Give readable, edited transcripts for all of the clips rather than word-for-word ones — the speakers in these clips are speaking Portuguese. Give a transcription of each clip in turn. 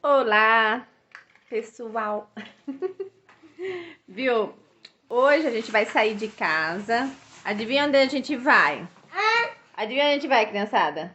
Olá, pessoal! Viu? Hoje a gente vai sair de casa. Adivinha onde a gente vai? Adivinha onde a gente vai, criançada?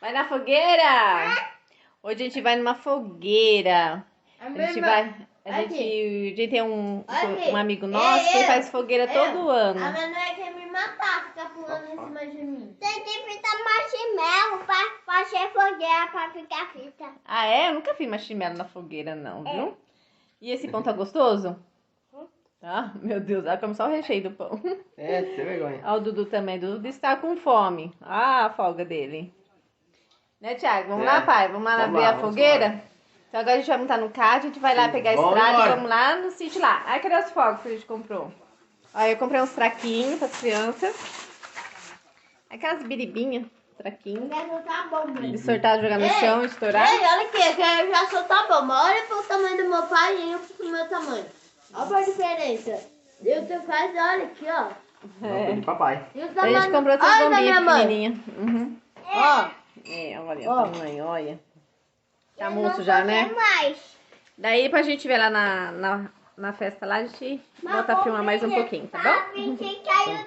Vai na fogueira? Hoje a gente vai numa fogueira. A gente tem um amigo nosso que faz fogueira todo ano. A Manuela quer me matar, ficar pulando em cima de mim. Tem que fritar marshmallow pra fazer fogueira, pra ficar frita. Ah, é? Eu nunca fiz marshmallow na fogueira, não, viu? E esse pão tá gostoso? Tá? Meu Deus, ela come só o recheio do pão. É, sem vergonha. Olha o Dudu também. Dudu está com fome. Ah, a folga dele. Né, Thiago? Vamos lá, pai? Vamos lá ver a fogueira? Então agora a gente vai montar no carro, a gente vai lá pegar a estrada e vamos lá no sítio lá. Ai, cadê os fogos que a gente comprou? Olha, eu comprei uns traquinhos para as crianças. Aquelas biribinhas, traquinho. Quer soltar a bomba. De sortar, jogar no chão, estourar. Ei, olha aqui, eu quero já soltar a bomba. Olha pro tamanho do meu pai e eu pro meu tamanho. Olha a diferença. Eu tenho quase, olha aqui, ó. É. De papai. E o A tamanho... gente comprou essas olha da minha bombinhas mãe. pequenininhas. Uhum. Ó. É, olha Ó. o tamanho, olha. Tá Eu moço não já, vou né? ter mais. Daí pra gente ver lá na festa lá, a gente volta a filmar mais um pouquinho, tá bom? A gente caiu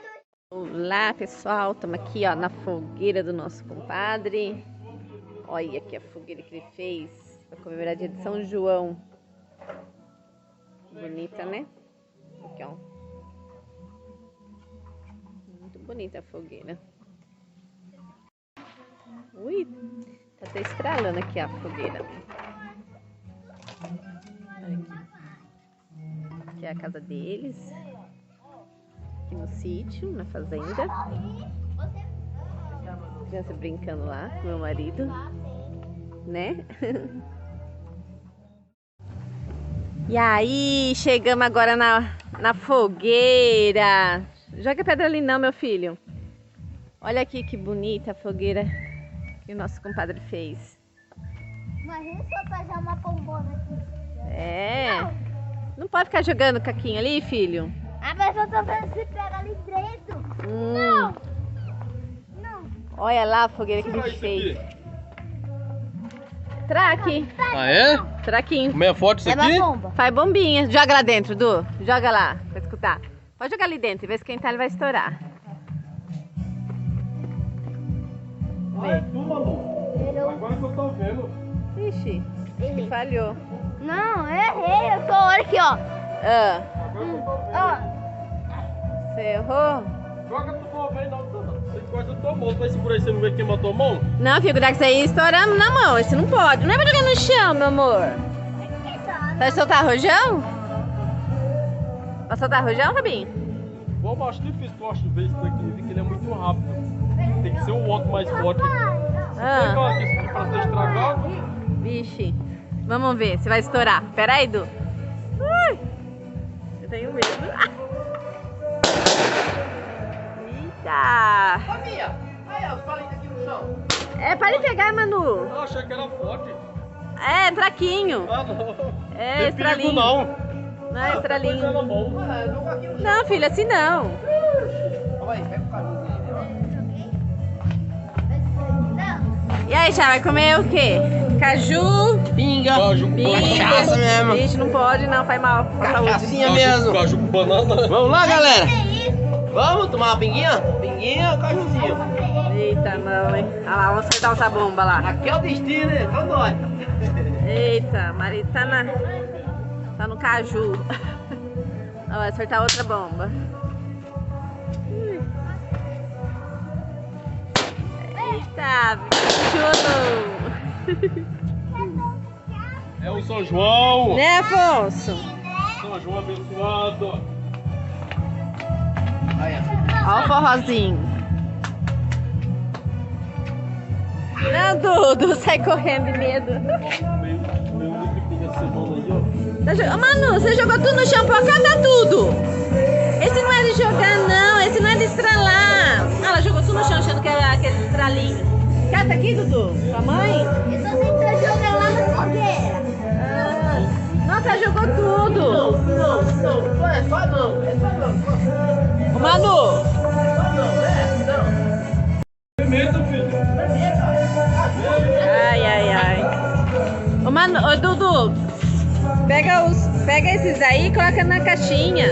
do... Olá, pessoal, estamos aqui ó, na fogueira do nosso compadre. Olha aqui a fogueira que ele fez para comemorar o dia de São João. Bonita, né? Aqui, ó. Muito bonita a fogueira. Ui, tá até estralando aqui a fogueira. Olha aqui. Aqui é a casa deles. Aqui no sítio, na fazenda. Criança brincando lá com meu marido, né? E aí, chegamos agora na fogueira. Joga pedra ali não, meu filho. Olha aqui que bonita a fogueira que o nosso compadre fez. Imagina se eu fazer uma bombona aqui. É. Não pode ficar jogando caquinho ali, filho? Ah, mas eu tô vendo se pega ali dentro. Não. Olha lá a fogueira que a gente fez. Traque. Ah, é? Traquinho. Como é forte isso aqui? bomba. Faz bombinha. Joga lá dentro, Du. Joga lá, pra escutar. Pode jogar ali dentro, ver se quem tá ele vai estourar. Ai, tu, Malu. Agora que eu tô vendo. Ixi, falhou. Não, errei. Eu tô, olha aqui, ó. Ah, Agora que eu tô vendo. Ó. você errou? Joga tu tô vendo, não. Você encosta a tua mão. Tu vai segurar aí, você não vê queimar a tua mão? Não, filho, cuidado que isso aí estouramos na mão. Esse não pode. Não é pra jogar no chão, meu amor. Vai soltar rojão? Vai soltar rojão, Fabinho? Bom, eu acho difícil tu acha ver isso daqui, porque ele é muito rápido. Tem que ser o outro mais forte. Legal aqui, isso aqui parece estar estragado. Vixe. Vamos ver se vai estourar. Pera aí, Du. Ui, eu tenho medo. Eita. Sabia? Aí, os palitos aqui no chão. É, para de pegar, Manu. Eu achei que era forte. É, traquinho. Ah, não. É, Tem perigo estralinho. não. Não é estralinho. Coisa bom. Joga aqui no chão. Não, filho, assim não. Calma aí, pega o cajuzinho aí, ó. E aí, já vai comer o quê? Caju, Pinga. Caju com cachaça mesmo. Vixe, não pode não, faz mal pra saúde. Cachaçinha mesmo. Caju com banana. Vamos lá, galera. Vamos tomar uma pinguinha? Pinguinha ou cajuzinho? Eita, não, hein? Olha lá, vamos soltar essa bomba lá. Aqui é o destino, né? Então dói. Eita, marido tá no caju. Ó, vai soltar outra bomba. Eita, chulo. É o São João. Né, Afonso? São João abençoado. Ó o forrozinho. Não, Dudu, sai correndo de medo. Meu único pinga semana aí, ó. Ô, Manu, você jogou tudo no chão, pode catar tudo. Esse não é de jogar, não. Esse não é de estralar. Ah, ela jogou tudo no chão, achando que era aquele estralinho. Cata aqui, Dudu. Sua mãe? Eu tô tentando jogar lá na fogueira. Nossa, ela jogou tudo. Não, é só não. É só não. Ô, Manu. Só não, é, não. Pega esses aí e coloca na caixinha.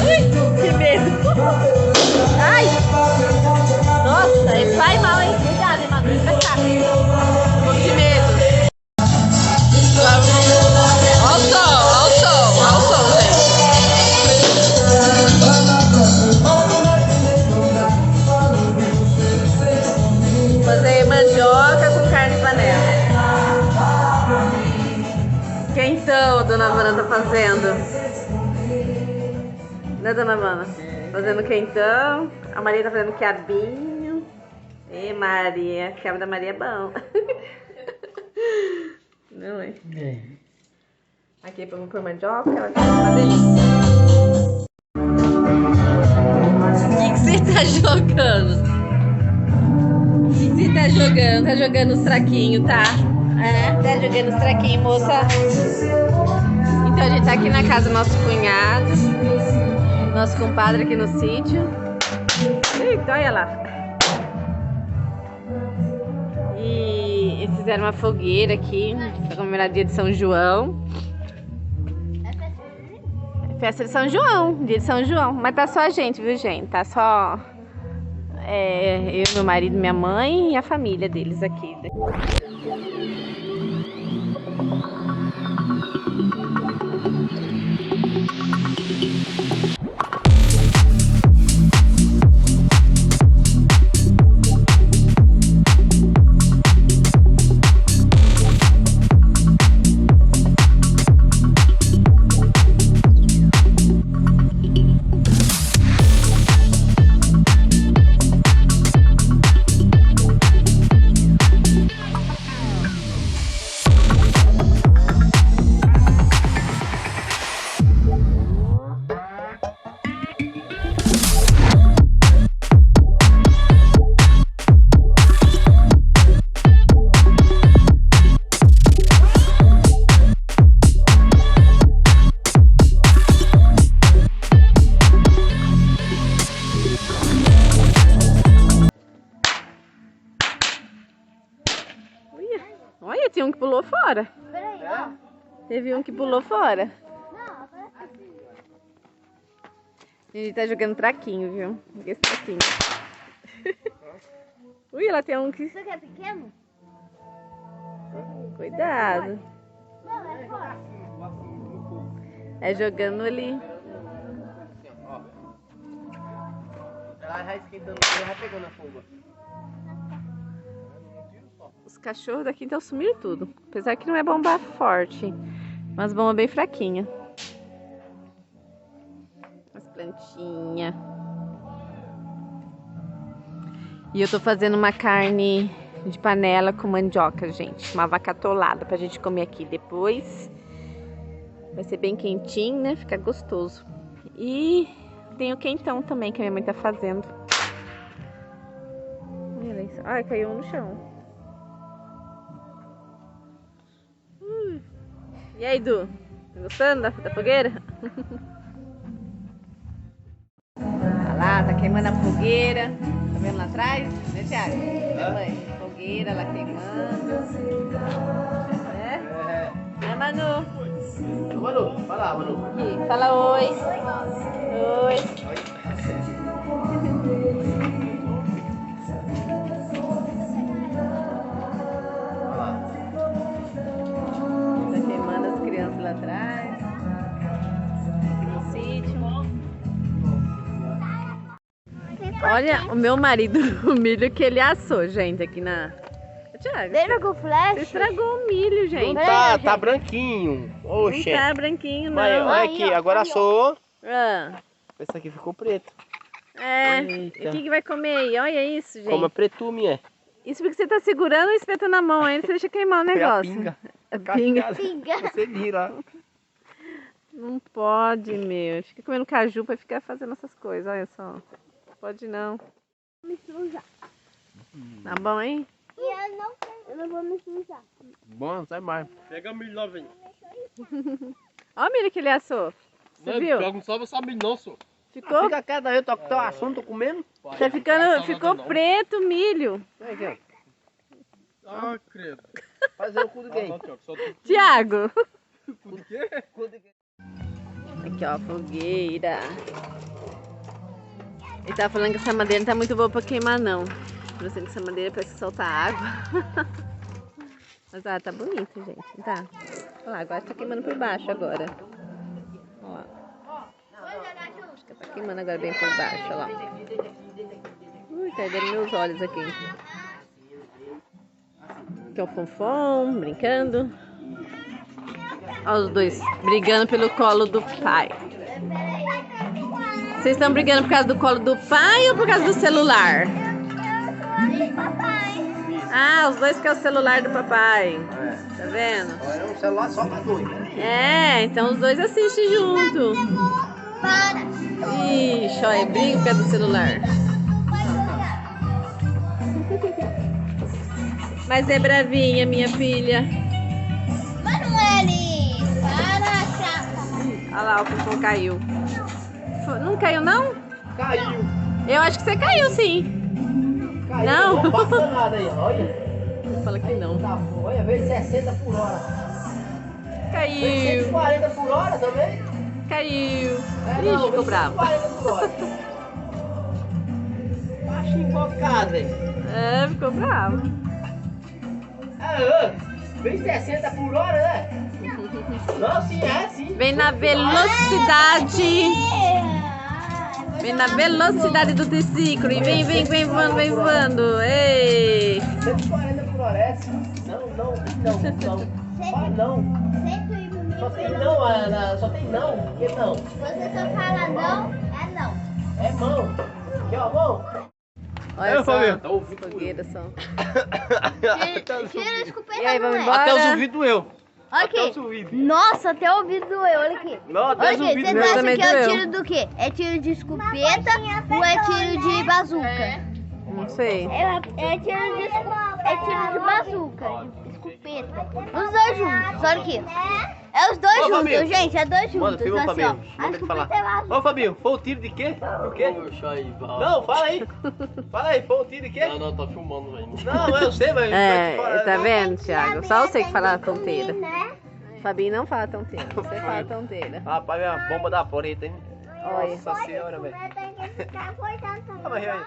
Ui, que medo. Ai! Nossa, ele vai mal, hein? Cuidado, hein, Manu? Vai cá. Que medo. Olha o som, gente. Vou fazer mandioca com carne de panela. Quentão a dona Vana tá fazendo. Né, dona Vana? Fazendo quentão. A Maria tá fazendo quiabinho. E Maria, quiabo da Maria é bom. Não é? Aqui vamos por mandioca, ela tá uma delícia. O que você tá jogando? O que você tá jogando? Tá jogando os traquinhos, tá? É? Tá jogando os traquinhos, moça? Então a gente tá aqui na casa do nosso cunhado, nosso compadre aqui no sítio. Eita, olha lá. E eles fizeram uma fogueira aqui pra comemorar dia de São João. Festa de São João, dia de São João. Mas tá só a gente, viu, gente? Tá só eu, meu marido, minha mãe e a família deles aqui. Olha, tem um que pulou fora. Peraí, ó. Teve um que pulou fora. Ele tá jogando traquinho, viu? Esse traquinho. Ui, ela tem um que... Isso aqui é pequeno? Cuidado. Não, é fora. É jogando ali. Ela vai esquentando, ela vai pegando a fogo. Os cachorros daqui então sumiram tudo. Apesar que não é bomba forte, mas bomba bem fraquinha. As plantinhas. E eu tô fazendo uma carne de panela com mandioca, gente. Uma vaca atolada pra gente comer aqui depois. Vai ser bem quentinho, né? Fica gostoso. E tem o quentão também que a minha mãe tá fazendo. Olha isso. Ai, caiu um no chão. E aí, Du? Tá gostando da fogueira? Olha lá, tá queimando a fogueira. Tá vendo lá atrás? Né, Thiago? Minha mãe. Fogueira lá queimando. É, Manu? Manu, vai lá, Manu. Aqui, fala oi. Oi. Lá atrás, aqui no sítio. Olha o meu marido, o milho que ele assou, gente, aqui na... Thiago, Lembra com flash? você estragou o milho, gente. Não tá, tá branquinho. Oxe. Não tá branquinho, não. Mas, olha aqui, agora assou. Ah. Esse aqui ficou preto. É, Eita. e o que vai comer aí? Olha isso, gente. Como é pretume, é. Isso porque você tá segurando o espeto na mão ainda, você deixa queimar o negócio. Pinga. A pinga. Você vira. Não pode, meu. Fica comendo caju pra ficar fazendo essas coisas, olha só. Pode não. Me sujar. Tá bom, hein? E eu não vou me sujar. Bom, sai mais. Pega milho lá, vem. Olha o milho que ele assou. Você Não, viu? Não sobe só milho não, senhor. Ficou? Fica quieto aí, eu tô com teu assunto, tô comendo. Tá ficando, ficou preto o milho. Vem aqui, Ah, credo. ó. Fazer o cu do quem? Não, Tiago, só tu. Tiago. Por quê? Cu do quem? Aqui, ó, a fogueira. Ele tava falando que essa madeira não tá muito boa pra queimar, não. Parecendo que essa madeira parece soltar água. Mas tá bonita, gente. Tá. Olha lá, agora tá queimando por baixo agora. Olha lá. Acho que tá queimando agora bem por baixo, olha lá. Ui, tá ardendo meus olhos aqui. Aqui é o Fonfon, brincando. Olha os dois brigando pelo colo do pai. Vocês estão brigando por causa do colo do pai ou por causa do celular? Ah, os dois querem o celular do papai. Tá vendo? É um celular só pra dois. É, então os dois assistem junto. Ixi, olha, briga por causa do celular. Mas é bravinha, minha filha. Manuele, para, chata. Olha lá, o Fonfon caiu. Não caiu, não? Caiu. Eu acho que você caiu, sim. Caiu. Não. Não passa nada aí, olha. Fala que não. Tá bom, olha, veio 60 por hora. Veio Caiu. 140 por hora também? Caiu. É, Ixi, não, ficou veio bravo. 140 por hora. Baixo invocado, velho. É, ficou bravo. Vem 60 por hora, né? Não, sim, é, sim. Vem na velocidade. Vem na velocidade do triciclo. E vem voando, vem voando. Ei. 140 por hora, é sim. Não. Fala não. Só tem não, Ana. Só tem não. Por que não? Você só fala não, é não. É mão. Aqui, ó, mão. Olha só. Fabiano. Fogueira só. Tira a escopeta, E aí, vamos não é? embora? Até os ouvidos doeu. Olha Até os aqui. ouvidos. Nossa, até o ouvido doeu, olha aqui. Não, até Olha os aqui, ouvidos você doeu. acha Também que é o doeu. tiro do quê? É tiro de escopeta ou é tiro de bazuca? Não sei. É tiro de bazuca, de escopeta. Os dois juntos, olha aqui. É os dois Ô, juntos, Fabinho. gente, é dois Manda, juntos. filma, Assim, ó. Fabinho. A Manda que falar. escopeta é bazuca. Ô, Fabinho, foi o tiro de quê? Do quê? Poxa, aí, vai. Não, fala aí. Fala aí, foi o tiro de quê? Não, tá filmando, velho. Não, eu sei, mas... É, tá vendo, Thiago? Só você que fala tonteira. Né? Fabinho não fala tonteira. Você fala tonteira. Rapaz, é uma bomba da poreta, hein? Olha. Nossa senhora, velho. Tem que ficar cuidando também. Ah, mas aí.